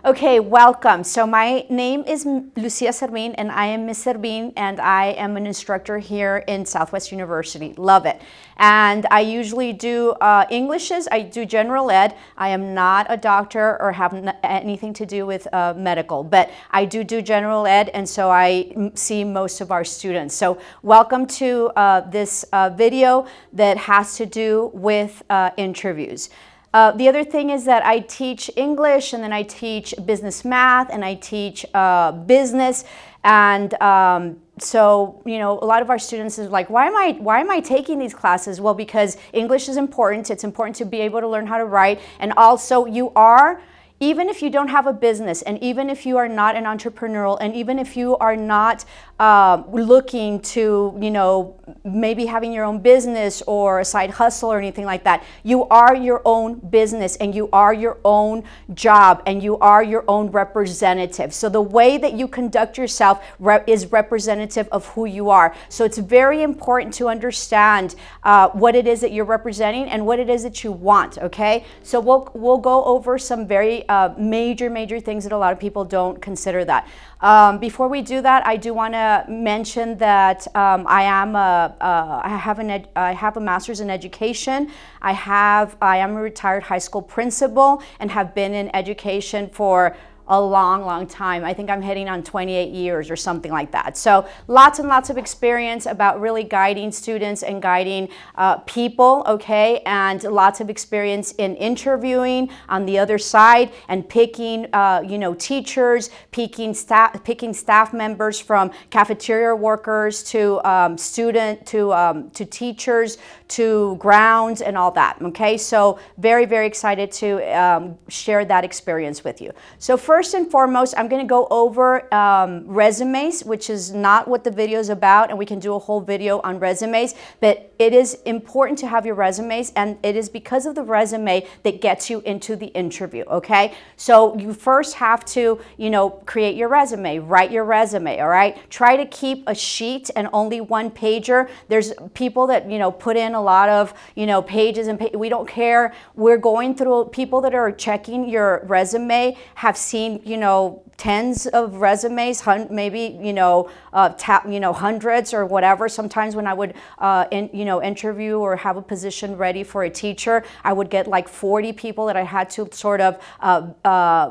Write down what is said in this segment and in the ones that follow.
Okay, welcome. So my name is Lucia Servín, and I am Miss Servín, and I am an instructor here in Southwest University. Love it. And I usually do Englishes. I do general ed. I am not a doctor or have anything to do with medical, but I do general ed, and so I see most of our students. So welcome to this video that has to do with interviews. The other thing is that I teach English, and then I teach business math, and I teach business, and so, you know, a lot of our students is like, why am I taking these classes? Well, because English is important. It's important to be able to learn how to write, and also even if you don't have a business, and even if you are not an entrepreneurial, and even if you are not looking to, you know, maybe having your own business or a side hustle or anything like that, you are your own business, and you are your own job, and you are your own representative. So the way that you conduct yourself is representative of who you are. So it's very important to understand what it is that you're representing and what it is that you want, okay? So we'll go over some very major things that a lot of people don't consider that. Before we do that, I do want to mention that I have a master's in education. I am a retired high school principal and have been in education for a long time. I think I'm heading on 28 years or something like that. So lots and lots of experience about really guiding students and guiding people, okay? And lots of experience in interviewing on the other side and picking, you know, teachers, picking staff members from cafeteria workers to to teachers, to grounds and all that, okay? So very excited to share that experience with you. So first and foremost, I'm going to go over resumes, which is not what the video is about, and we can do a whole video on resumes, but it is important to have your resumes, and it is because of the resume that gets you into the interview, okay? So you first have to, you know, create your resume, write your resume, all right? Try to keep a sheet and only one pager. There's people that, you know, put in a lot of, you know, pages and we don't care. We're going through, people that are checking your resume have seen, you know, tens of resumes, maybe, you know, hundreds or whatever. Sometimes when I would, you know, interview or have a position ready for a teacher, I would get like 40 people that I had to sort of,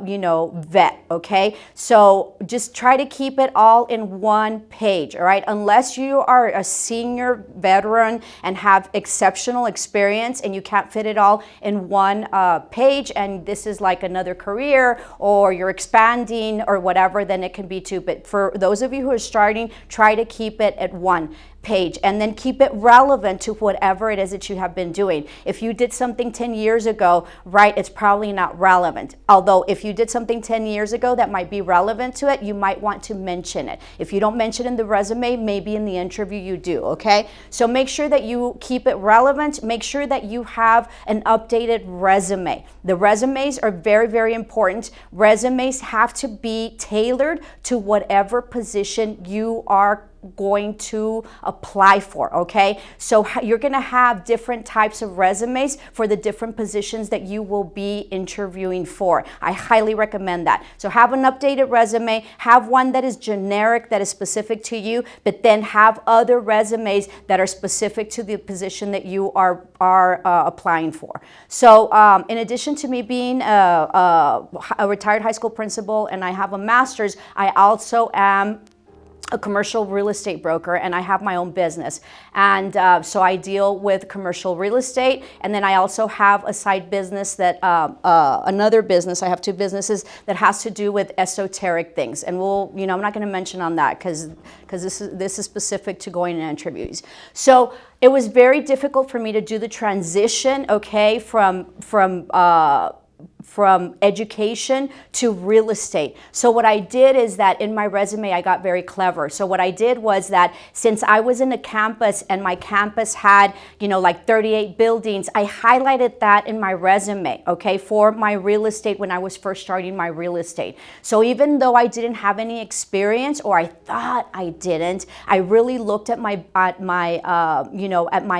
you know, vet, okay? So just try to keep it all in one page, all right? Unless you are a senior veteran and have exceptional experience and you can't fit it all in one page, and this is like another career or you're expanding or whatever, then it can be two. But for those of you who are starting, try to keep it at one page, and then keep it relevant to whatever it is that you have been doing. If you did something 10 years ago, right, it's probably not relevant. Although if you did something 10 years ago that might be relevant to it, you might want to mention it. If you don't mention it in the resume, maybe in the interview you do, okay? So make sure that you keep it relevant. Make sure that you have an updated resume. The resumes are very important. Resumes have to be tailored to whatever position you are going to apply for, okay? So you're going to have different types of resumes for the different positions that you will be interviewing for. I highly recommend that. So have an updated resume, have one that is generic, that is specific to you, but then have other resumes that are specific to the position that you are applying for. So in addition to me being a retired high school principal and I have a master's, I also am a commercial real estate broker, and I have my own business, and so I deal with commercial real estate, and then I also have a side business that another business. I have two businesses that has to do with esoteric things, and we'll, you know, I'm not going to mention on that because this is specific to going in interviews. So it was very difficult for me to do the transition, okay, from education to real estate. So what I did is that in my resume, I got very clever. So what I did was that since I was in a campus and my campus had, you know, like 38 buildings, I highlighted that in my resume, okay, for my real estate when I was first starting my real estate. So even though I didn't have any experience, or I thought I didn't, I really looked at my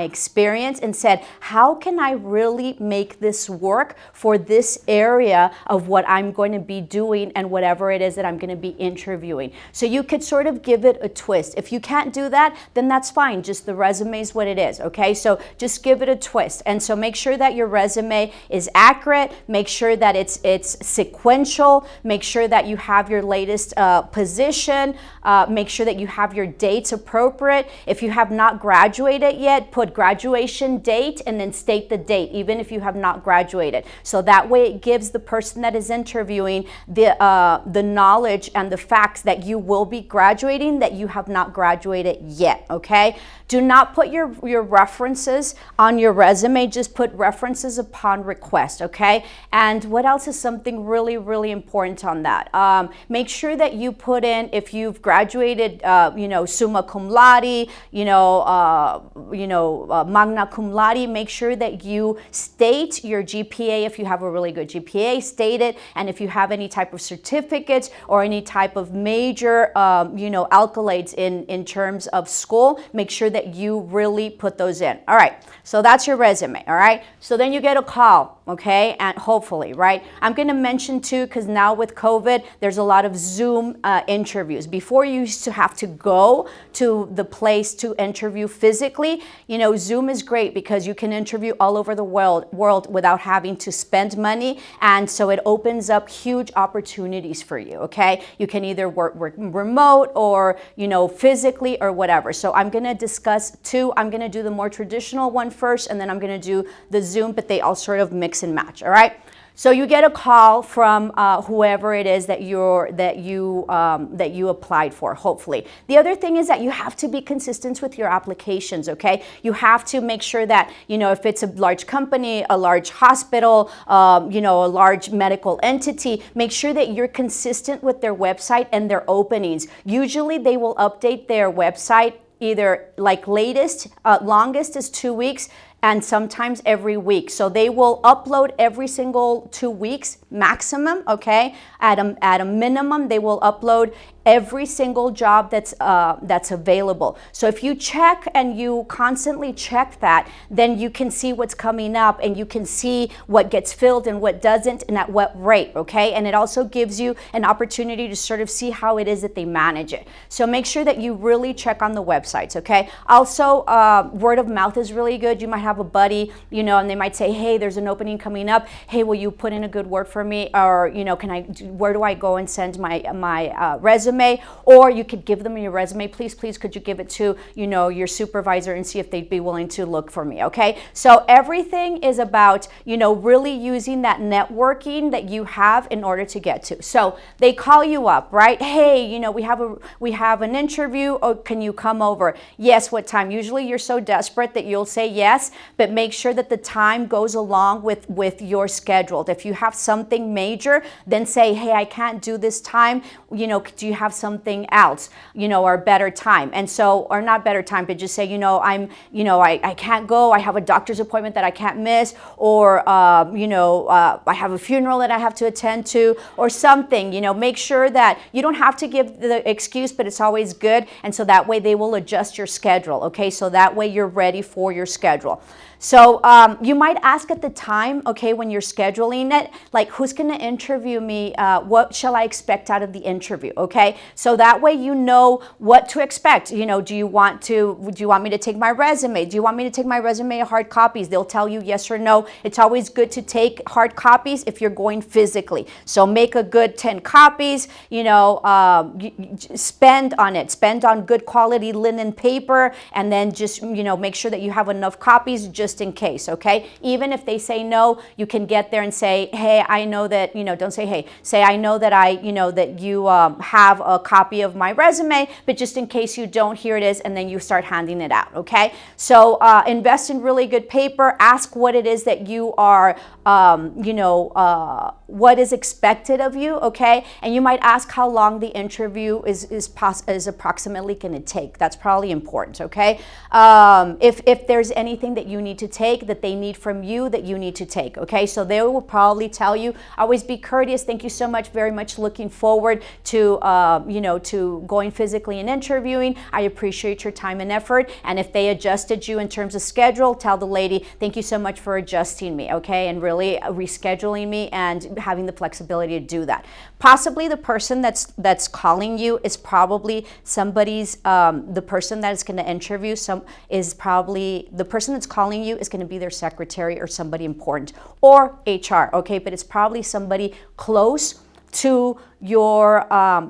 experience and said, how can I really make this work for this area area of what I'm going to be doing and whatever it is that I'm going to be interviewing. So you could sort of give it a twist. If you can't do that, then that's fine. Just the resume is what it is, okay? So just give it a twist. And so make sure that your resume is accurate. Make sure that it's sequential. Make sure that you have your latest position. Make sure that you have your dates appropriate. If you have not graduated yet, put graduation date and then state the date, even if you have not graduated. So that way it gives the person that is interviewing the knowledge and the facts that you will be graduating, that you have not graduated yet, okay? Do not put your references on your resume. Just put references upon request, okay? And what else is something really, really important on that? Make sure that you put in, if you've graduated, summa cum laude, magna cum laude, make sure that you state your GPA. If you have a really good GPA, state it. And if you have any type of certificates or any type of major, accolades in terms of school, make sure that you really put those in. All right, so that's your resume. All right, so then you get a call, okay, and hopefully, right? I'm going to mention too, because now with COVID, there's a lot of Zoom interviews. Before, you used to have to go to the place to interview physically. Zoom is great because you can interview all over the world without having to spend money, and so it opens up huge opportunities for you, okay? You can either work remote or, physically or whatever. So I'm going to discuss two. I'm going to do the more traditional one first, and then I'm going to do the Zoom, but they all sort of mix and match, all right? So you get a call from whoever it is that you applied for, hopefully. The other thing is that you have to be consistent with your applications, okay? You have to make sure that, if it's a large company, a large hospital, a large medical entity, make sure that you're consistent with their website and their openings. Usually they will update their website either longest is 2 weeks, and sometimes every week. So they will upload every single 2 weeks maximum, okay? At a minimum, they will upload every single job that's available. So if you check and you constantly check that, then you can see what's coming up and you can see what gets filled and what doesn't and at what rate, okay? And it also gives you an opportunity to sort of see how it is that they manage it. So make sure that you really check on the websites, okay? Also, word of mouth is really good. You might have a buddy, and they might say, hey, there's an opening coming up. Hey, will you put in a good word for me? Or, where do I go and send my resume? Or you could give them your resume. Please, could you give it to, your supervisor and see if they'd be willing to look for me, okay? So everything is about, really using that networking that you have in order to get to. So they call you up, right? Hey, we have an interview. Oh, can you come over? Yes, what time? Usually you're so desperate that you'll say yes, but make sure that the time goes along with your schedule. If you have something major, then say, hey, I can't do this time. Do you have something else, or a better time? And so, or not better time, but just say, I can't go. I have a doctor's appointment that I can't miss, or, I have a funeral that I have to attend to, or something. Make sure that you don't have to give the excuse, but it's always good. And so that way they will adjust your schedule, okay? So that way you're ready for your schedule. So you might ask at the time, okay, when you're scheduling it, like, who's going to interview me? What shall I expect out of the interview? Okay, so that way you know what to expect. Do you want me to take my resume? Do you want me to take my resume hard copies? They'll tell you yes or no. It's always good to take hard copies if you're going physically. So make a good 10 copies. Spend on it. Spend on good quality linen paper, and then just make sure that you have enough copies just in case, okay? Even if they say no, you can get there and say, hey, I know that, don't say hey, say I know that that you have a copy of my resume, but just in case you don't, here it is, and then you start handing it out, okay? So invest in really good paper. Ask what it is that you are, what is expected of you, okay? And you might ask how long the interview is approximately going to take. That's probably important, okay? If there's anything that you need need to take, that they need from you, that you need to take, okay? So they will probably tell you, always be courteous. Thank you so much, very much looking forward to, to going physically and interviewing. I appreciate your time and effort. And if they adjusted you in terms of schedule, tell the lady, thank you so much for adjusting me, okay? And really rescheduling me and having the flexibility to do that. Possibly the person that's calling you is probably somebody's, the person that is going to interview the person that's calling you is going to be their secretary or somebody important, or HR, okay? But it's probably somebody close to your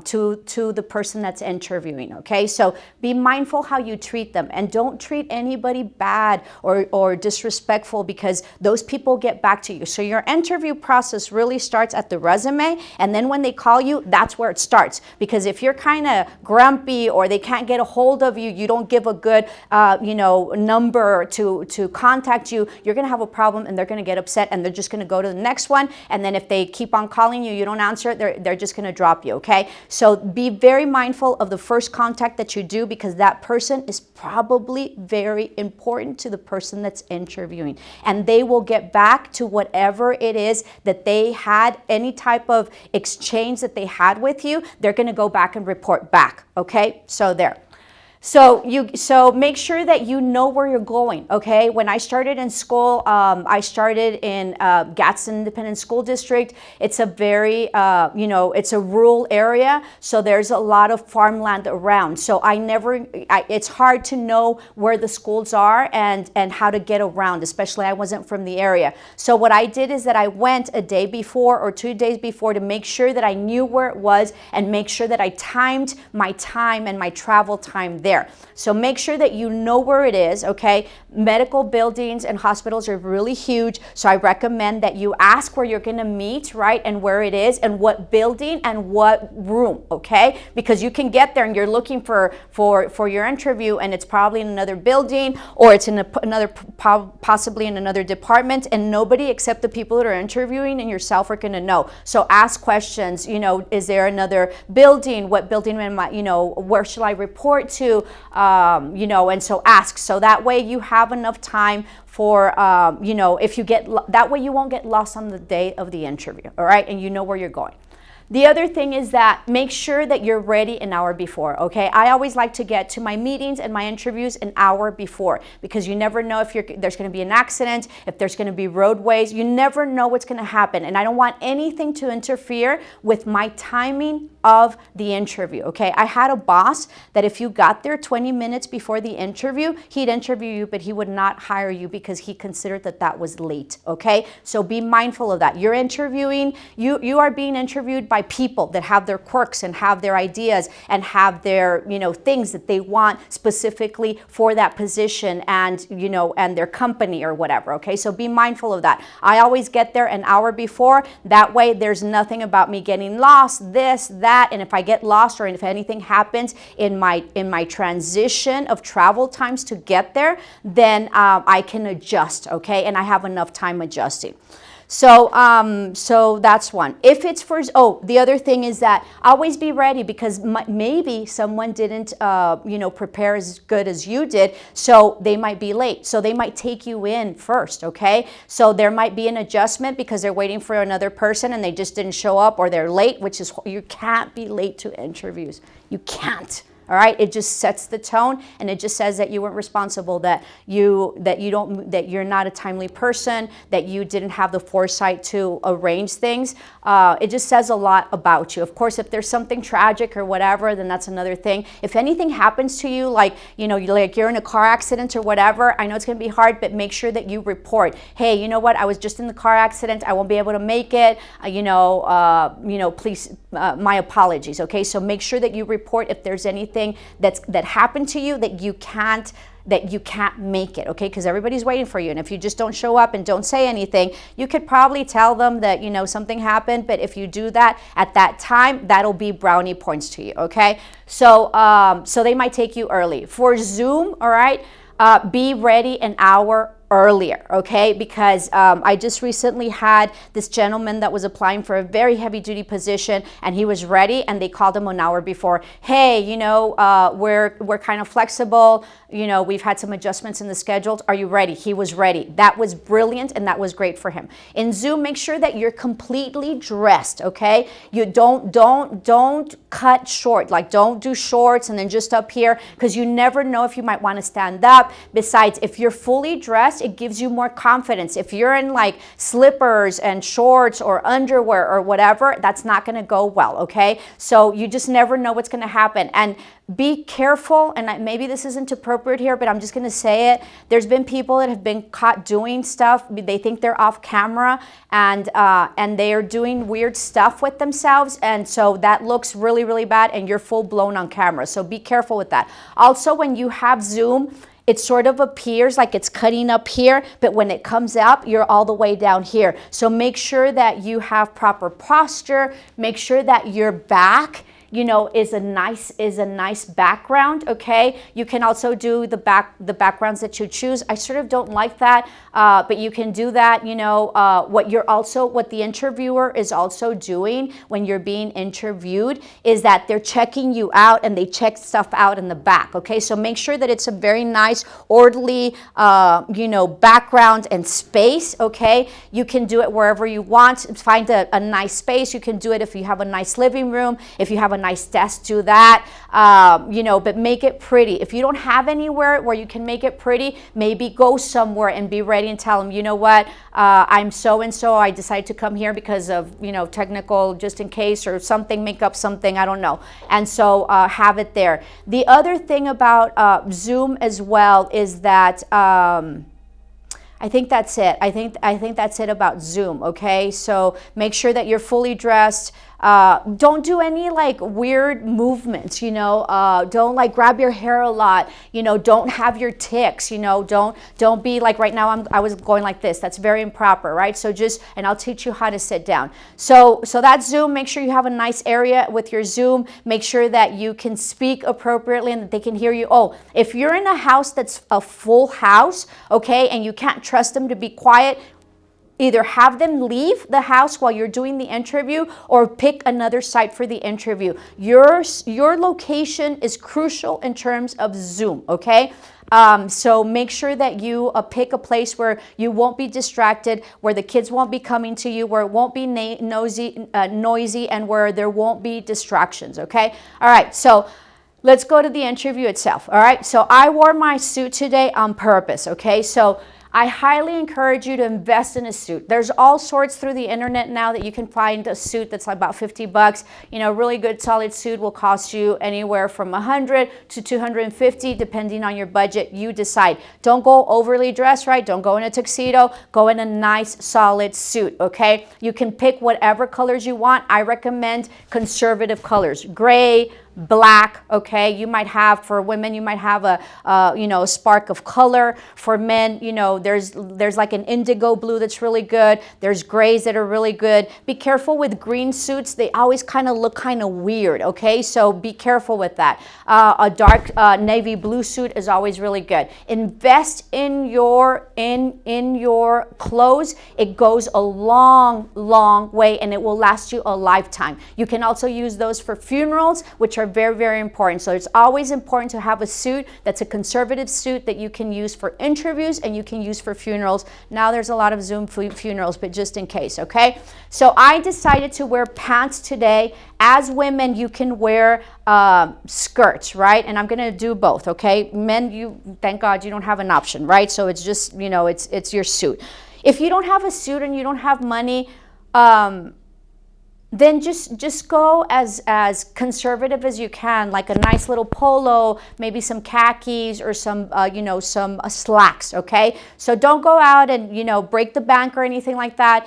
to the person that's interviewing, okay? So be mindful how you treat them, and don't treat anybody bad or disrespectful, because those people get back to you. So your interview process really starts at the resume, and then when they call you, that's where it starts. Because if you're kind of grumpy or they can't get a hold of you, you don't give a good number to contact you, you're going to have a problem, and they're going to get upset, and they're just going to go to the next one. And then if they keep on calling you, you don't answer, they're just going to drop you, okay? So be very mindful of the first contact that you do, because that person is probably very important to the person that's interviewing, and they will get back to whatever it is that they had, any type of exchange that they had with you. They're going to go back and report back, okay? So there. So make sure that you know where you're going, okay? When I started in school, I started in Gadsden Independent School District. It's a very, it's a rural area, so there's a lot of farmland around. So it's hard to know where the schools are and how to get around, especially I wasn't from the area. So what I did is that I went a day before or 2 days before to make sure that I knew where it was, and make sure that I timed my time and my travel time there. So make sure that you know where it is, okay? Medical buildings and hospitals are really huge, so I recommend that you ask where you're going to meet, right? And where it is, and what building and what room, okay? Because you can get there and you're looking for your interview, and it's probably in another building, or it's in possibly in another department, and nobody except the people that are interviewing and yourself are going to know. So ask questions, is there another building? What building am I, where should I report to? And so ask. So that way you have enough time for, if you that way you won't get lost on the day of the interview, all right? And you know where you're going. The other thing is that make sure that you're ready an hour before, okay? I always like to get to my meetings and my interviews an hour before, because you never know if there's going to be an accident, if there's going to be roadways. You never know what's going to happen, and I don't want anything to interfere with my timing of the interview, okay? I had a boss that if you got there 20 minutes before the interview, he'd interview you, but he would not hire you because he considered that was late, okay? So be mindful of that. You're interviewing, you are being interviewed by people that have their quirks and have their ideas and have their, things that they want specifically for that position and, and their company or whatever, okay? So be mindful of that. I always get there an hour before. That way there's nothing about me getting lost, this, that, and if I get lost or if anything happens in my transition of travel times to get there, then I can adjust, okay? And I have enough time adjusting. So that's one. If it's the other thing is that always be ready, because maybe someone didn't, prepare as good as you did, so they might be late. So they might take you in first, okay? So there might be an adjustment because they're waiting for another person and they just didn't show up, or they're late, you can't be late to interviews. You can't. All right, it just sets the tone, and it just says that you weren't responsible, that you're not a timely person, that you didn't have the foresight to arrange things. It just says a lot about you. Of course, if there's something tragic or whatever, then that's another thing. If anything happens to you, like you're in a car accident or whatever, I know it's going to be hard, but make sure that you report. Hey, you know what? I was just in the car accident. I won't be able to make it. Please, my apologies. Okay, so make sure that you report if there's anything that happened to you that you can't make it, okay? Because everybody's waiting for you, and if you just don't show up and don't say anything, you could probably tell them that something happened. But if you do that at that time, that'll be brownie points to you, okay? So they might take you early for Zoom. All right, be ready an hour earlier, okay? Because I just recently had this gentleman that was applying for a very heavy duty position, and he was ready, and they called him an hour before. Hey, you know, we're kind of flexible. You know, we've had some adjustments in the schedules. Are you ready? He was ready. That was brilliant, and that was great for him. In Zoom, make sure that you're completely dressed, okay? You don't cut short. Like, don't do shorts and then just up here, because you never know if you might want to stand up. Besides, if you're fully dressed, it gives you more confidence. If you're in like slippers and shorts or underwear or whatever, that's not going to go well, okay? So you just never know what's going to happen. And be careful, and maybe this isn't appropriate here, but I'm just going to say it. There's been people that have been caught doing stuff. They think they're off camera, and they are doing weird stuff with themselves, and so that looks really, really bad, and you're full blown on camera. So be careful with that. Also, when you have Zoom, it sort of appears like it's cutting up here, but when it comes up, you're all the way down here. So make sure that you have proper posture. Make sure that your back, you know, is a nice background, okay? You can also do the backgrounds that you choose. I sort of don't like that, but you can do that. You know, what the interviewer is also doing when you're being interviewed is that they're checking you out, and they check stuff out in the back, okay? So make sure that it's a very nice, orderly, you know, background and space, okay? You can do it wherever you want. Find a nice space. You can do it if you have a nice living room, if you have a nice desk, do that, you know, but make it pretty. If you don't have anywhere where you can make it pretty, maybe go somewhere and be ready and tell them, you know what, I'm so-and-so, I decided to come here because of, you know, technical, just in case, or something, make up something, I don't know. And so have it there. The other thing about Zoom as well is that I think that's it. I think that's it about Zoom, okay? So make sure that you're fully dressed. Don't do any like weird movements, you know, don't like grab your hair a lot, you know, don't have your tics, you know, don't be like right now I was going like this. That's very improper, right? So just, and I'll teach you how to sit down. So that's Zoom. Make sure you have a nice area with your Zoom. Make sure that you can speak appropriately and that they can hear you. Oh, if you're in a house that's a full house, okay, and you can't trust them to be quiet, either have them leave the house while you're doing the interview, or pick another site for the interview. Your location is crucial in terms of Zoom, okay? So make sure that you pick a place where you won't be distracted, where the kids won't be coming to you, where it won't be noisy, and where there won't be distractions, okay? All right, so let's go to the interview itself, all right? So I wore my suit today on purpose, okay? So I highly encourage you to invest in a suit. There's all sorts through the internet now that you can find a suit that's like about 50 bucks. You know, a really good solid suit will cost you anywhere from 100 to 250 depending on your budget. You decide. Don't go overly dressed, right? Don't go in a tuxedo. Go in a nice solid suit, okay? You can pick whatever colors you want. I recommend conservative colors. Gray, black, okay? You might have, for women, you might have a you know, a spark of color. For men, you know, there's like an indigo blue that's really good. There's grays that are really good. Be careful with green suits. They always kind of look kind of weird, okay? So be careful with that. A dark navy blue suit is always really good. Invest in your clothes. It goes a long, long way, and it will last you a lifetime. You can also use those for funerals, which are very, very important. So it's always important to have a suit that's a conservative suit that you can use for interviews and you can use for funerals. Now there's a lot of Zoom funerals, but just in case, okay? So I decided to wear pants today. As women, you can wear skirts, right? And I'm gonna do both, okay? Men, thank God you don't have an option, right? So it's just, you know, it's your suit. If you don't have a suit and you don't have money, then just go as conservative as you can, like a nice little polo, maybe some khakis or some you know, some slacks, okay? So don't go out and, you know, break the bank or anything like that.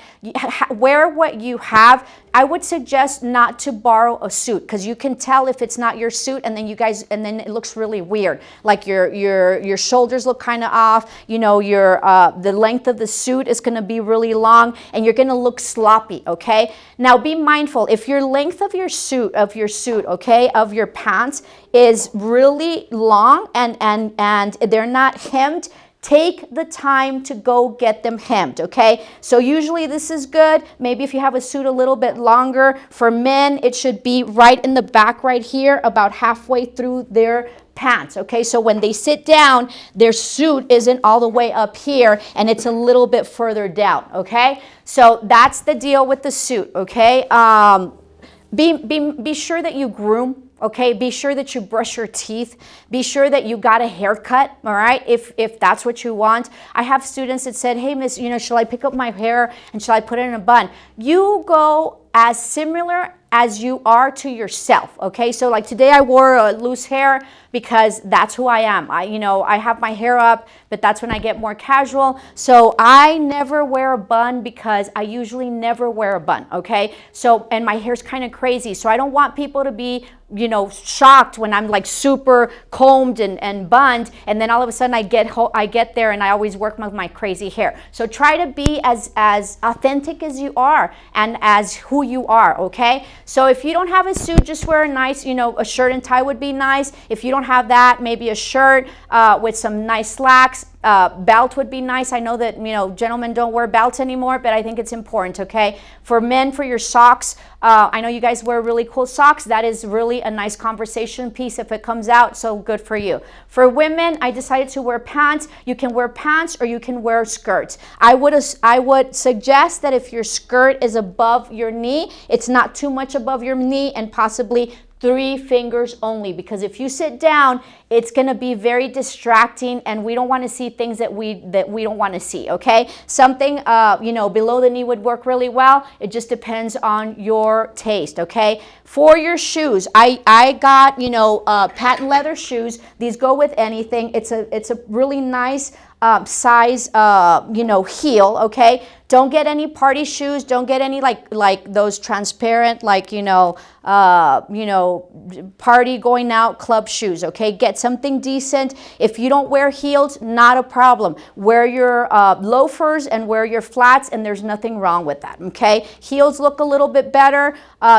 Wear what you have. I would suggest not to borrow a suit, because you can tell if it's not your suit, and then then it looks really weird. Like your shoulders look kind of off. You know, the length of the suit is going to be really long, and you're going to look sloppy. Okay. Now be mindful, if your length of your suit, okay, of your pants is really long and they're not hemmed, take the time to go get them hemmed, okay? So usually this is good. Maybe if you have a suit a little bit longer. For men, it should be right in the back right here, about halfway through their pants, okay? So when they sit down, their suit isn't all the way up here and it's a little bit further down, okay? So that's the deal with the suit, okay? Be sure that you groom. Okay, be sure that you brush your teeth. Be sure that you got a haircut, all right, if that's what you want. I have students that said, hey, miss, shall I pick up my hair and shall I put it in a bun? You go as similar as you are to yourself, okay? So like today I wore a loose hair because that's who I am. I have my hair up, but that's when I get more casual. So I never wear a bun because I usually never wear a bun, okay? So, and my hair's kind of crazy. So I don't want people to be, shocked when I'm like super combed and bunned, and then all of a sudden I get there and I always work with my crazy hair. So try to be as authentic as you are and as who you are, okay? So if you don't have a suit, just wear a nice, a shirt and tie would be nice. If you don't have that, maybe a shirt with some nice slacks. Belt would be nice. I know that, gentlemen don't wear belts anymore, but I think it's important, okay? For men, for your socks, I know you guys wear really cool socks. That is really a nice conversation piece if it comes out, so good for you. For women, I decided to wear pants. You can wear pants or you can wear skirts. I would suggest that if your skirt is above your knee, it's not too much above your knee, and possibly 3 fingers only, because if you sit down, it's going to be very distracting and we don't want to see things that we don't want to see, okay? Something, below the knee would work really well. It just depends on your taste, okay? For your shoes, I got, patent leather shoes. These go with anything. It's a really nice size, heel, okay? Don't get any party shoes. Don't get any like those transparent, party going out club shoes, okay? Get something decent. If you don't wear heels, not a problem. Wear your loafers and wear your flats, and there's nothing wrong with that, okay? Heels look a little bit better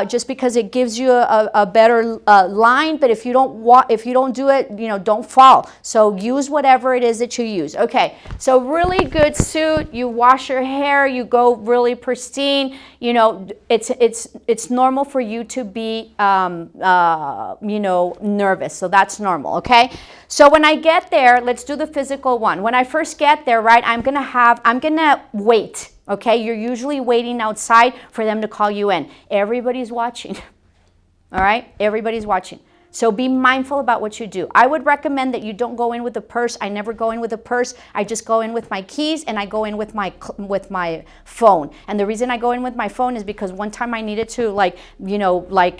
just because it gives you a better line, but if you don't do it, don't fall. So use whatever it is that you use. Okay, so really good suit. You wash your hair, you go really pristine. It's normal for you to be nervous. So that's normal, okay? So when I get there, let's do the physical one. When I first get there, right, I'm gonna wait, okay? You're usually waiting outside for them to call you in. Everybody's watching, all right? Everybody's watching. So be mindful about what you do. I would recommend that you don't go in with a purse. I never go in with a purse. I just go in with my keys and I go in with my phone. And the reason I go in with my phone is because one time I needed to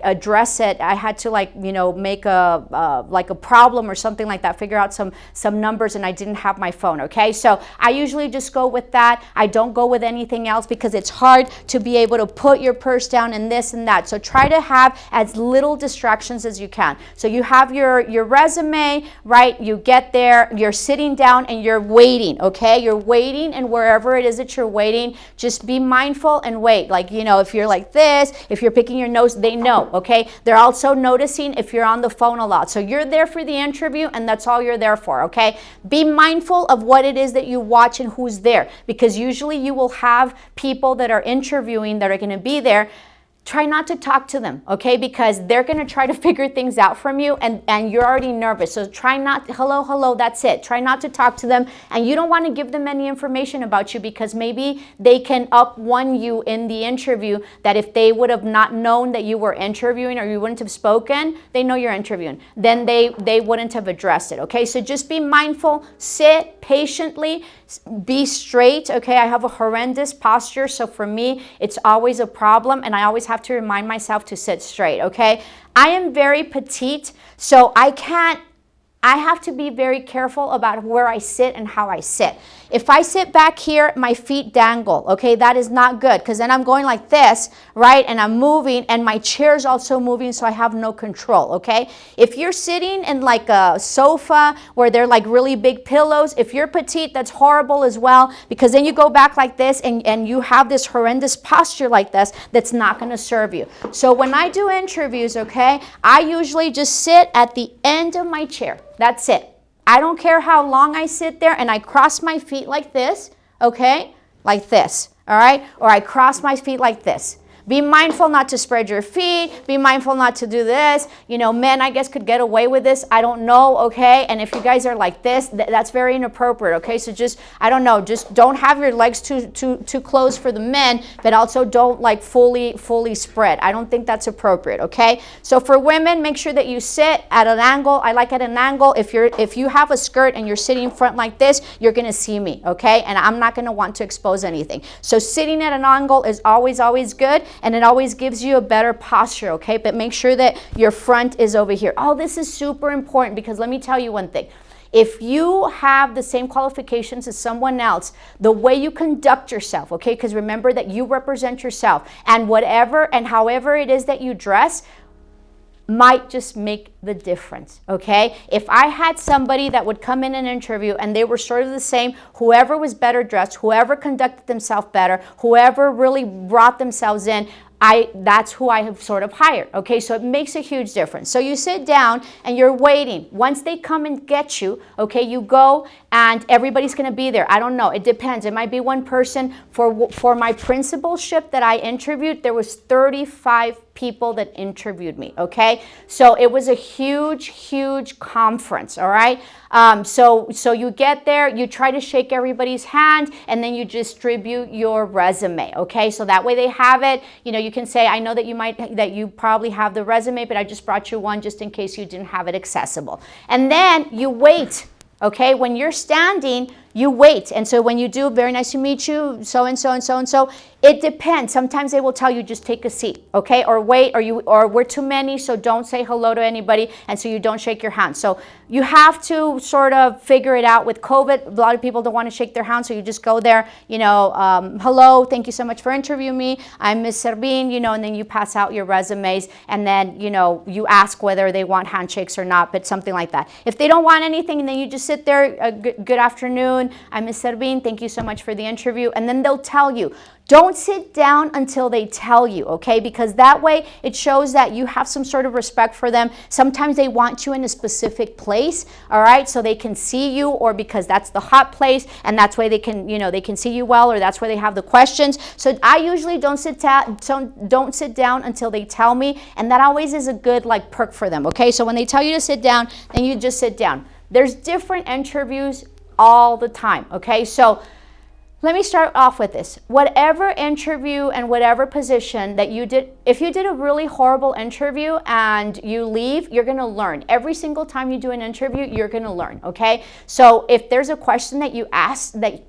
address it. I had to make a problem or something like that, figure out some numbers, and I didn't have my phone, okay? So I usually just go with that. I don't go with anything else because it's hard to be able to put your purse down and this and that. So try to have as little distractions as you can. So you have your resume, right? You get there, you're sitting down and you're waiting, okay? You're waiting, and wherever it is that you're waiting, just be mindful and wait. If you're like this, if you're picking your nose, they know, okay? They're also noticing if you're on the phone a lot. So you're there for the interview and that's all you're there for, okay? Be mindful of what it is that you watch and who's there, because usually you will have people that are interviewing that are going to be there. Try not to talk to them, okay? Because they're going to try to figure things out from you, and you're already nervous. So try not, hello, that's it. Try not to talk to them, and you don't want to give them any information about you, because maybe they can up one you in the interview, that if they would have not known that you were interviewing or you wouldn't have spoken, they know you're interviewing, then they wouldn't have addressed it, okay? So just be mindful, sit patiently, be straight, okay? I have a horrendous posture, so for me, it's always a problem, and I always have to remind myself to sit straight, okay? I am very petite, so I have to be very careful about where I sit and how I sit. If I sit back here, my feet dangle, okay? That is not good, because then I'm going like this, right? And I'm moving, and my chair's also moving, so I have no control, okay? If you're sitting in like a sofa where they're like really big pillows, if you're petite, that's horrible as well, because then you go back like this and you have this horrendous posture like this that's not going to serve you. So when I do interviews, okay, I usually just sit at the end of my chair. That's it. I don't care how long I sit there and I cross my feet like this, okay? Like this, all right? Or I cross my feet like this. Be mindful not to spread your feet. Be mindful not to do this. You know, men, I guess, could get away with this. I don't know, okay? And if you guys are like this, that's very inappropriate, okay? So just, I don't know, just don't have your legs too close for the men, but also don't like fully spread. I don't think that's appropriate, okay? So for women, make sure that you sit at an angle. I like at an angle. If you have a skirt and you're sitting in front like this, you're gonna see me, okay? And I'm not gonna want to expose anything. So sitting at an angle is always good. And it always gives you a better posture, okay? But make sure that your front is over here. Oh, this is super important because let me tell you one thing. If you have the same qualifications as someone else, the way you conduct yourself, okay? Because remember that you represent yourself. And whatever and however it is that you dress might just make the difference, okay? If I had somebody that would come in an interview and they were sort of the same, whoever was better dressed, whoever conducted themselves better, whoever really brought themselves in, that's who I have sort of hired, okay? So it makes a huge difference. So you sit down and you're waiting. Once they come and get you, okay, you go and everybody's gonna be there. I don't know, it depends. It might be one person. For my principalship that I interviewed, there was 35 people that interviewed me, okay? So it was a huge conference, all right? So you get there, you try to shake everybody's hand, and then you distribute your resume, okay? So that way they have it. You know, you can say, I know that you probably have the resume, but I just brought you one just in case you didn't have it accessible. And then you wait, okay? When you're standing, you wait. And so when you do, very nice to meet you, so-and-so and so-and-so, it depends. Sometimes they will tell you just take a seat, okay? Or wait, or we're too many, so don't say hello to anybody, and so you don't shake your hand. So you have to sort of figure it out. With COVID, a lot of people don't want to shake their hand, so you just go there, you know, hello, thank you so much for interviewing me. I'm Ms. Servin, you know, and then you pass out your resumes, and then, you know, you ask whether they want handshakes or not, but something like that. If they don't want anything, and then you just sit there, good afternoon, I'm Ms. Servin, thank you so much for the interview, and then they'll tell you. Don't sit down until they tell you, okay? Because that way it shows that you have some sort of respect for them. Sometimes they want you in a specific place, all right? So they can see you, or because that's the hot place and that's why they can, you know, they can see you well, or that's where they have the questions. So I usually don't sit down until they tell me, and that always is a good like perk for them, okay? So when they tell you to sit down, then you just sit down. There's different interviews all the time, okay? So let me start off with this. Whatever interview and whatever position that you did, if you did a really horrible interview and you leave, you're gonna learn. Every single time you do an interview, you're gonna learn, okay? So if there's a question that you asked, that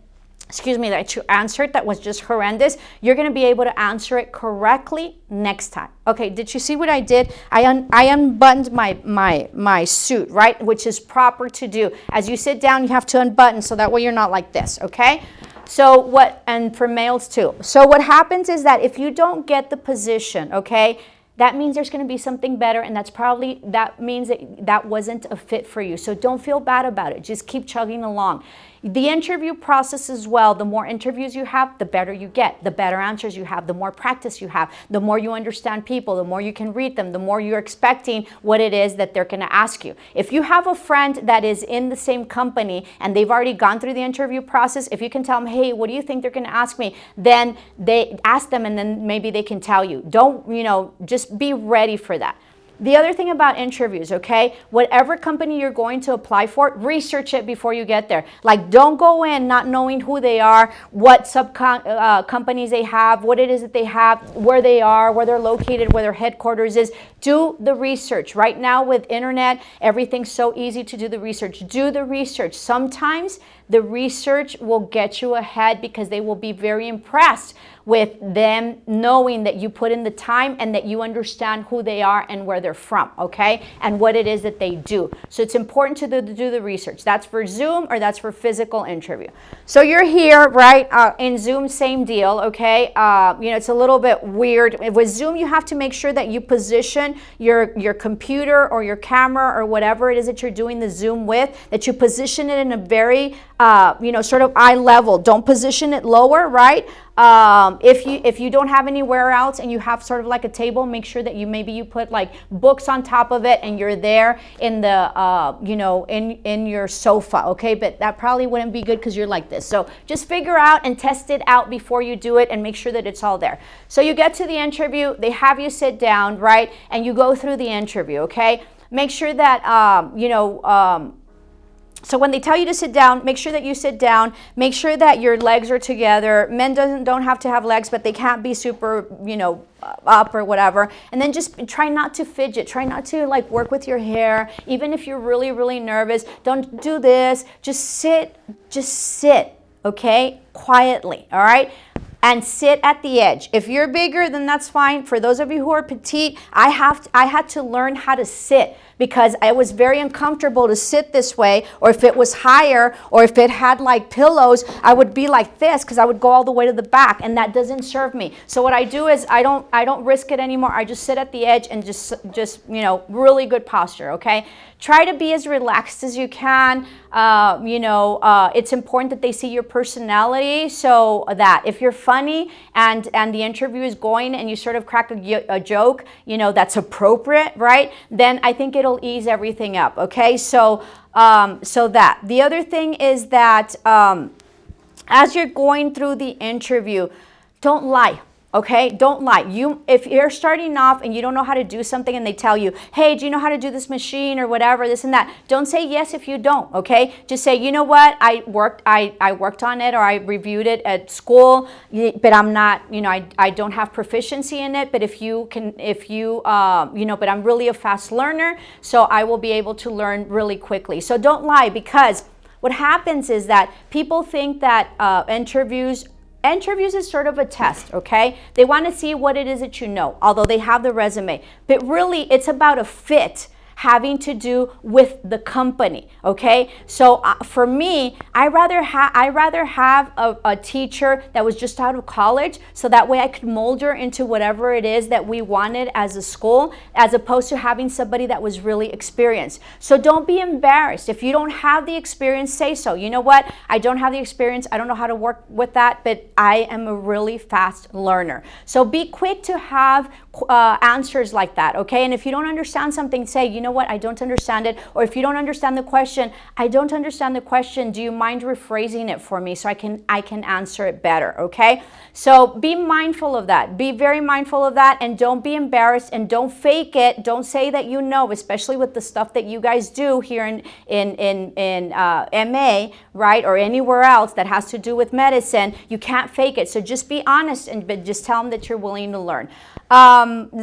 you answered that was just horrendous, you're gonna be able to answer it correctly next time. Okay, did you see what I did? I unbuttoned my suit, right? Which is proper to do. As you sit down, you have to unbutton so that way you're not like this, okay? So and for males too. So what happens is that if you don't get the position, okay, that means there's going to be something better, and that means that wasn't a fit for you. So don't feel bad about it. Just keep chugging along. The interview process as well, the more interviews you have, the better you get, the better answers you have, the more practice you have, the more you understand people, the more you can read them, the more you're expecting what it is that they're going to ask you. If you have a friend that is in the same company and they've already gone through the interview process, if you can tell them, hey, what do you think they're going to ask me? Then they ask them, and then maybe they can tell you. Don't, you know, just be ready for that. The other thing about interviews, okay, whatever company you're going to apply for, research it before you get there. Like, don't go in not knowing who they are, what companies they have, what it is that they have, where they are, where they're located, where their headquarters is. Do the research. Right now with internet, everything's so easy to do the research. Do the research. Sometimes the research will get you ahead because they will be very impressed with them knowing that you put in the time and that you understand who they are and where they're from, okay? And what it is that they do. So it's important to do the research. That's for Zoom or that's for physical interview. So you're here, right? In Zoom, same deal, okay? You know, it's a little bit weird. With Zoom, you have to make sure that you position your computer or your camera or whatever it is that you're doing the Zoom with, that you position it in a very, you know, sort of eye level. Don't position it lower, right? If you don't have anywhere else and you have sort of like a table, make sure that you put like books on top of it and you're there in the in your sofa, okay? But that probably wouldn't be good because you're like this. So just figure out and test it out before you do it and make sure that it's all there. So you get to the interview, they have you sit down, right? And you go through the interview, okay? Make sure that so when they tell you to sit down, make sure that you sit down. Make sure that your legs are together. Men don't have to have legs, but they can't be super, up or whatever. And then just try not to fidget. Try not to like work with your hair. Even if you're really, really nervous, don't do this. Just sit, okay? Quietly, all right? And sit at the edge. If you're bigger, then that's fine. For those of you who are petite, I had to learn how to sit because it was very uncomfortable to sit this way, or if it was higher, or if it had like pillows, I would be like this because I would go all the way to the back, and that doesn't serve me. So what I do is I don't risk it anymore. I just sit at the edge and just really good posture, okay? Try to be as relaxed as you can. It's important that they see your personality, so that if you're funny and the interview is going and you sort of crack a joke, that's appropriate, right? Then I think it'll ease everything up, okay? So that. The other thing is that as you're going through the interview, don't lie. Okay, don't lie. If you're starting off and you don't know how to do something and they tell you, hey, do you know how to do this machine or whatever, this and that, don't say yes if you don't, okay? Just say, you know what, I worked on it, or I reviewed it at school, but I'm not, I don't have proficiency in it, but but I'm really a fast learner, so I will be able to learn really quickly. So don't lie, because what happens is that people think that interviews is sort of a test, okay? They want to see what it is that you know, although they have the resume. But really, it's about a fit having to do with the company, okay? So for me, I rather have a teacher that was just out of college, so that way I could mold her into whatever it is that we wanted as a school, as opposed to having somebody that was really experienced. So don't be embarrassed. If you don't have the experience, say so. You know what? I don't have the experience. I don't know how to work with that, but I am a really fast learner. So be quick to have answers like that, okay? And if you don't understand something, say, you know what, I don't understand it. Or if you don't understand the question, I don't understand the question, do you mind rephrasing it for me so I can answer it better, okay? So be mindful of that. Be very mindful of that, and don't be embarrassed, and don't fake it. Don't say that you know, especially with the stuff that you guys do here in MA, right, or anywhere else that has to do with medicine. You can't fake it. So just be honest, but just tell them that you're willing to learn.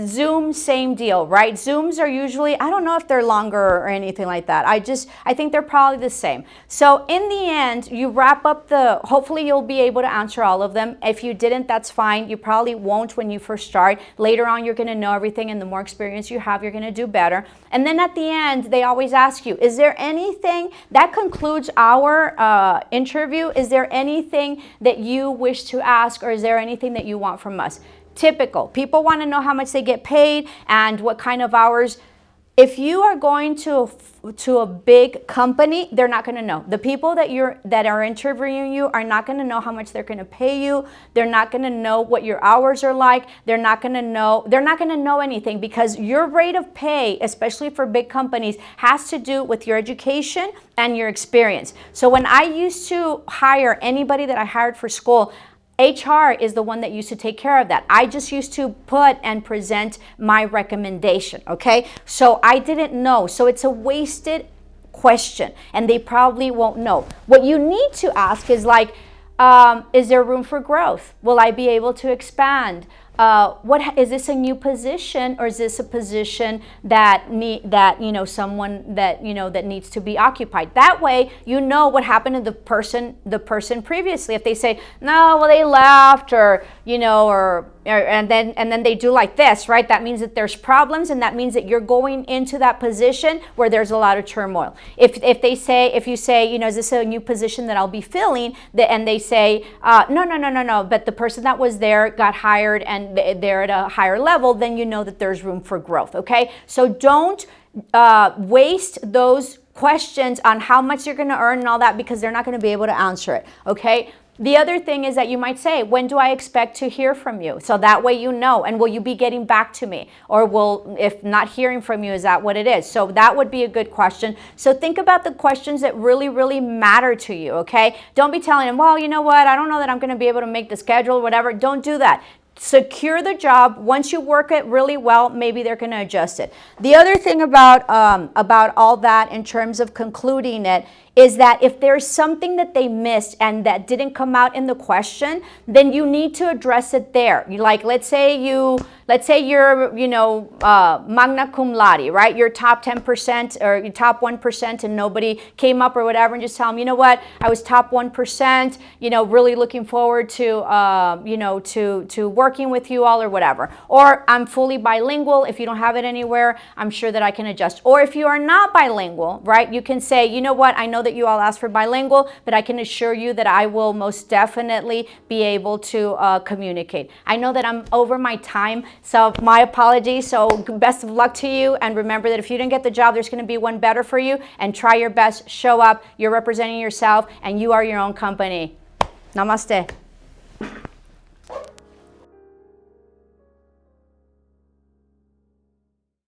Zoom, same deal, right? Zooms are usually, I don't know if they're longer or anything like that. I think they're probably the same. So in the end, you wrap up hopefully you'll be able to answer all of them. If you didn't, that's fine. You probably won't when you first start. Later on, you're going to know everything, and the more experience you have, you're going to do better. And then at the end, they always ask you, is there anything that concludes our interview? Is there anything that you wish to ask, or is there anything that you want from us? Typical. People want to know how much they get paid and what kind of hours. If you are going to a big company, they're not going to know. The people that are interviewing you are not going to know how much they're going to pay you. They're not going to know what your hours are like. They're not going to know anything, because your rate of pay, especially for big companies, has to do with your education and your experience. So when I used to hire anybody that I hired for school, HR is the one that used to take care of that. I just used to put and present my recommendation, okay? So I didn't know. So it's a wasted question, and they probably won't know. What you need to ask is like, is there room for growth? Will I be able to expand? What is this, a new position, or is this a position that someone that that needs to be occupied? That way, you know what happened to the person previously. If they say no, well, they left, or and then they do like this, right? That means that there's problems, and that means that you're going into that position where there's a lot of turmoil. If you say, is this a new position that I'll be filling? And they say, no, but the person that was there got hired and they're at a higher level, then you know that there's room for growth, okay? So don't waste those questions on how much you're going to earn and all that, because they're not going to be able to answer it, okay? The other thing is that you might say, when do I expect to hear from you? So that way you know, and will you be getting back to me? Or if not hearing from you, is that what it is? So that would be a good question. So think about the questions that really, really matter to you, okay? Don't be telling them, well, you know what, I don't know that I'm going to be able to make the schedule or whatever. Don't do that. Secure the job. Once you work it really well, maybe they're going to adjust it. The other thing about all that in terms of concluding it is that if there's something that they missed and that didn't come out in the question, then you need to address it there. Like, let's say you're, magna cum laude, right? You're top 10% or you're top 1% and nobody came up or whatever, and just tell them, you know what, I was top 1%, really looking forward to, to working with you all or whatever. Or I'm fully bilingual. If you don't have it anywhere, I'm sure that I can adjust. Or if you are not bilingual, right, you can say, you know what, I know that you all asked for bilingual, but I can assure you that I will most definitely be able to communicate. I know that I'm over my time, so my apologies. So best of luck to you, and remember that if you didn't get the job, there's going to be one better for you, and try your best, show up, you're representing yourself, and you are your own company. Namaste.